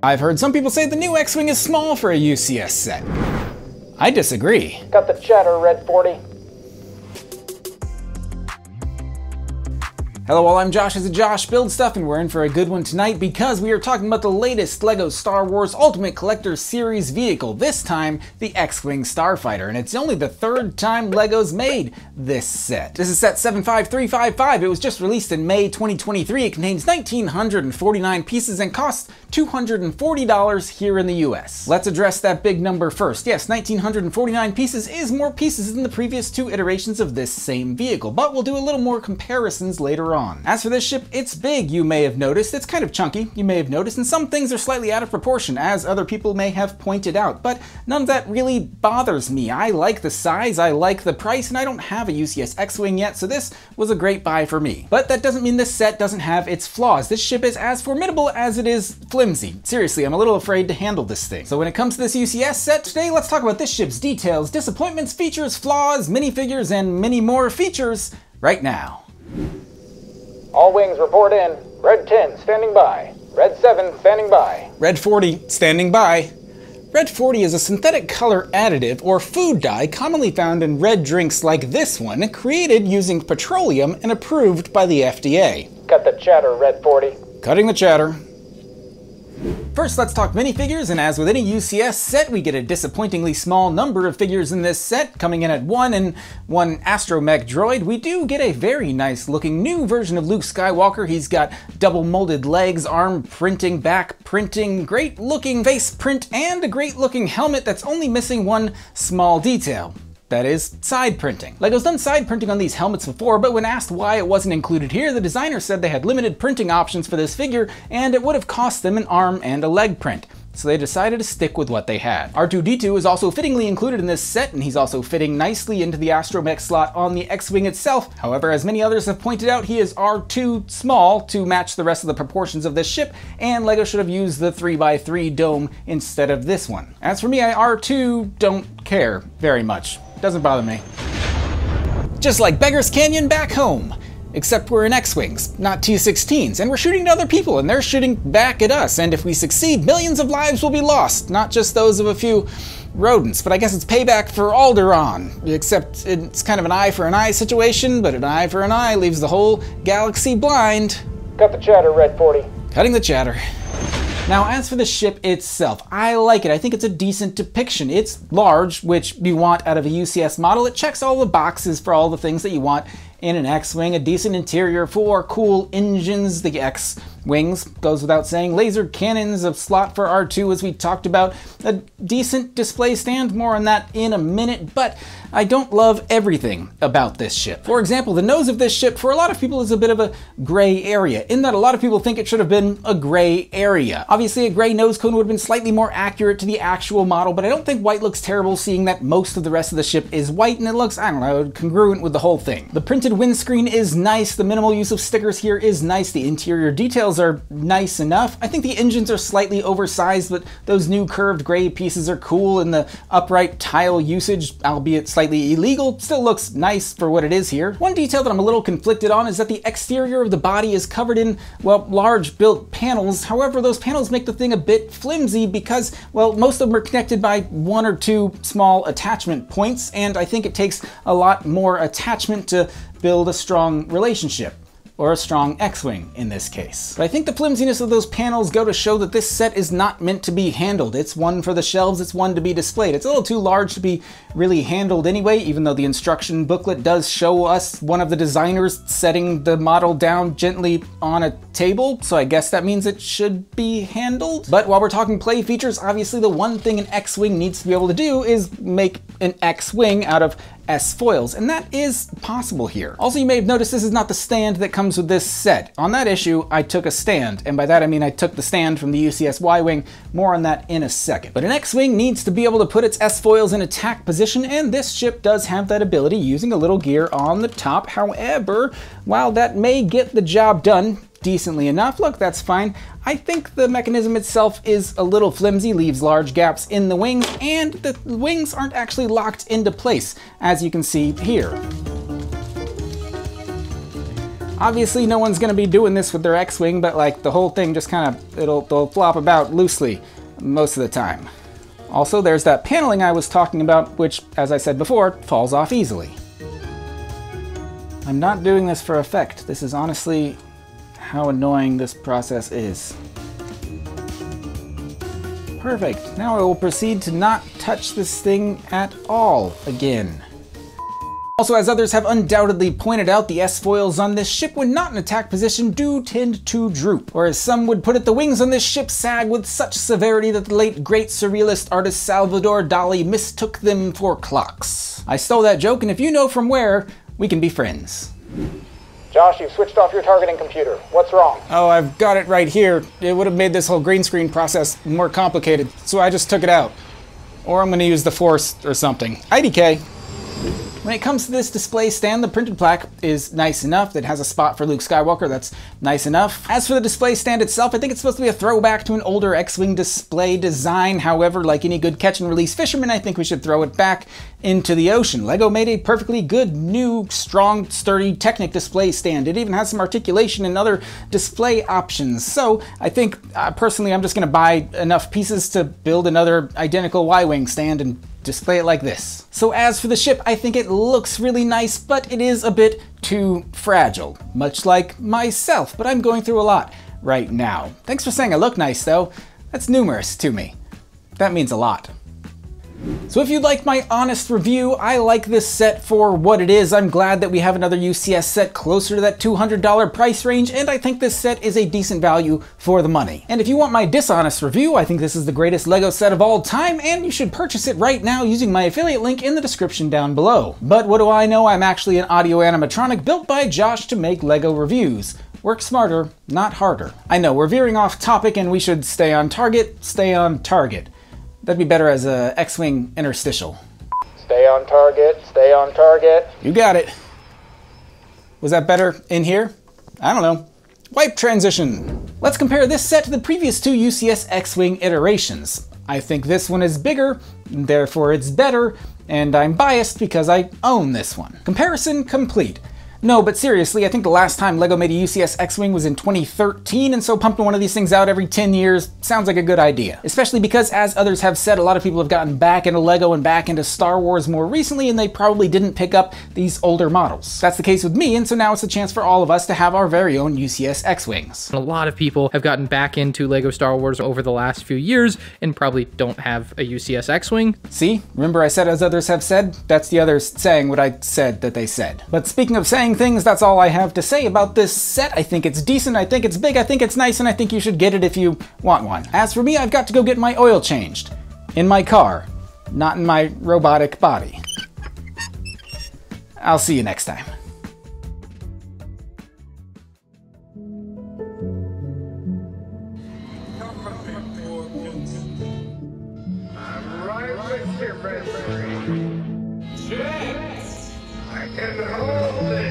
I've heard some people say the new X-Wing is small for a UCS set. I disagree. Got the chatter, Red 40. Hello all, I'm Josh as a Josh Build Stuff, and we're in for a good one tonight because we are talking about the latest LEGO Star Wars Ultimate Collector Series vehicle, this time the X-Wing Starfighter, and it's only the third time LEGO's made this set. This is set 75355, it was just released in May 2023, it contains 1,949 pieces and costs $240 here in the US. Let's address that big number first. Yes, 1,949 pieces is more pieces than the previous two iterations of this same vehicle, but we'll do a little more comparisons later on. As for this ship, it's big, you may have noticed. It's kind of chunky, you may have noticed, and some things are slightly out of proportion, as other people may have pointed out, but none of that really bothers me. I like the size, I like the price, and I don't have a UCS X-Wing yet, so this was a great buy for me. But that doesn't mean this set doesn't have its flaws. This ship is as formidable as it is flimsy. Seriously, I'm a little afraid to handle this thing. So when it comes to this UCS set today, let's talk about this ship's details, disappointments, features, flaws, minifigures, and many more features right now. All wings report in. Red 10 standing by. Red 7 standing by. Red 40 standing by. Red 40 is a synthetic color additive or food dye commonly found in red drinks like this one, created using petroleum and approved by the FDA. Cut the chatter, Red 40. Cutting the chatter. First, let's talk minifigures, and as with any UCS set, we get a disappointingly small number of figures in this set, coming in at one and one astromech droid. We do get a very nice looking new version of Luke Skywalker. He's got double molded legs, arm printing, back printing, great looking face print, and a great looking helmet that's only missing one small detail. That is, side printing. LEGO's done side printing on these helmets before, but when asked why it wasn't included here, the designer said they had limited printing options for this figure, and it would have cost them an arm and a leg print. So they decided to stick with what they had. R2-D2 is also fittingly included in this set, and he's also fitting nicely into the astromech slot on the X-Wing itself. However, as many others have pointed out, he is R2 small to match the rest of the proportions of this ship, and LEGO should have used the 3x3 dome instead of this one. As for me, I R2 don't care very much. Doesn't bother me. Just like Beggars Canyon back home. Except we're in X-Wings, not T-16s, and we're shooting at other people, and they're shooting back at us, and if we succeed, millions of lives will be lost, not just those of a few rodents. But I guess it's payback for Alderaan, except it's kind of an eye for an eye situation, but an eye for an eye leaves the whole galaxy blind. Cut the chatter, Red 40. Cutting the chatter. Now, as for the ship itself, I like it. I think it's a decent depiction. It's large, which you want out of a UCS model. It checks all the boxes for all the things that you want in an X-Wing. A decent interior, 4 cool engines, the X-Wings, goes without saying. Laser cannons, a slot for R2 as we talked about. A decent display stand, more on that in a minute, but I don't love everything about this ship. For example, the nose of this ship for a lot of people is a bit of a gray area, in that a lot of people think it should have been a gray area. Obviously, a gray nose cone would have been slightly more accurate to the actual model, but I don't think white looks terrible, seeing that most of the rest of the ship is white, and it looks, I don't know, congruent with the whole thing. The printed windscreen is nice, the minimal use of stickers here is nice, the interior details are nice enough. I think the engines are slightly oversized, but those new curved gray pieces are cool, and the upright tile usage, albeit slightly illegal, still looks nice for what it is here. One detail that I'm a little conflicted on is that the exterior of the body is covered in, well, large built panels. However, those panels make the thing a bit flimsy because, well, most of them are connected by 1 or 2 small attachment points, and I think it takes a lot more attachment to build a strong relationship. Or a strong X-Wing in this case. But I think the flimsiness of those panels go to show that this set is not meant to be handled. It's one for the shelves, it's one to be displayed. It's a little too large to be really handled anyway, even though the instruction booklet does show us one of the designers setting the model down gently on a table, so I guess that means it should be handled. But while we're talking play features, obviously the one thing an X-Wing needs to be able to do is make an X-Wing out of S-foils, and that is possible here. Also, you may have noticed this is not the stand that comes with this set. On that issue, I took a stand, and by that I mean I took the stand from the UCS Y-Wing. More on that in a second. But an X-Wing needs to be able to put its S-foils in attack position, and this ship does have that ability using a little gear on the top. However, while that may get the job done decently enough, look, that's fine, I think the mechanism itself is a little flimsy, leaves large gaps in the wings, and the wings aren't actually locked into place, as you can see here. Obviously, no one's gonna be doing this with their X-Wing, but like the whole thing just kind of, they'll flop about loosely most of the time. Also, there's that paneling I was talking about, which, as I said before, falls off easily. I'm not doing this for effect. This is honestly how annoying this process is. Perfect. Now I will proceed to not touch this thing at all again. Also, as others have undoubtedly pointed out, the S-foils on this ship, when not in attack position, do tend to droop. Or as some would put it, the wings on this ship sag with such severity that the late great surrealist artist Salvador Dali mistook them for clocks. I stole that joke, and if you know from where, we can be friends. Josh, you've switched off your targeting computer. What's wrong? Oh, I've got it right here. It would have made this whole green screen process more complicated, so I just took it out. Or I'm gonna use the Force or something. IDK. When it comes to this display stand, the printed plaque is nice enough. It has a spot for Luke Skywalker, that's nice enough. As for the display stand itself, I think it's supposed to be a throwback to an older X-Wing display design. However, like any good catch and release fisherman, I think we should throw it back into the ocean. LEGO made a perfectly good, new, strong, sturdy Technic display stand. It even has some articulation and other display options. So I think, personally, I'm just gonna buy enough pieces to build another identical Y-Wing stand and display it like this. So as for the ship, I think it looks really nice, but it is a bit too fragile, much like myself, but I'm going through a lot right now. Thanks for saying I look nice though. That's numerous to me. That means a lot. So if you'd like my honest review, I like this set for what it is. I'm glad that we have another UCS set closer to that $200 price range, and I think this set is a decent value for the money. And if you want my dishonest review, I think this is the greatest LEGO set of all time, and you should purchase it right now using my affiliate link in the description down below. But what do I know? I'm actually an audio animatronic built by Josh to make LEGO reviews. Work smarter, not harder. I know, we're veering off topic and we should stay on target, stay on target. That'd be better as a X-Wing interstitial. Stay on target, stay on target. You got it. Was that better in here? I don't know. Wipe transition. Let's compare this set to the previous two UCS X-Wing iterations. I think this one is bigger, therefore it's better, and I'm biased because I own this one. Comparison complete. No, but seriously, I think the last time LEGO made a UCS X-Wing was in 2013, and so pumping one of these things out every 10 years sounds like a good idea. Especially because, as others have said, a lot of people have gotten back into LEGO and back into Star Wars more recently, and they probably didn't pick up these older models. That's the case with me, and so now it's a chance for all of us to have our very own UCS X-Wings. A lot of people have gotten back into LEGO Star Wars over the last few years and probably don't have a UCS X-Wing. See? Remember I said as others have said? That's the others saying what I said that they said. But speaking of saying things, that's all I have to say about this set. I think it's decent, I think it's big, I think it's nice, and I think you should get it if you want one. As for me, I've got to go get my oil changed. In my car, not in my robotic body. I'll see you next time. I'm right with you, baby. Yes, I can hold it.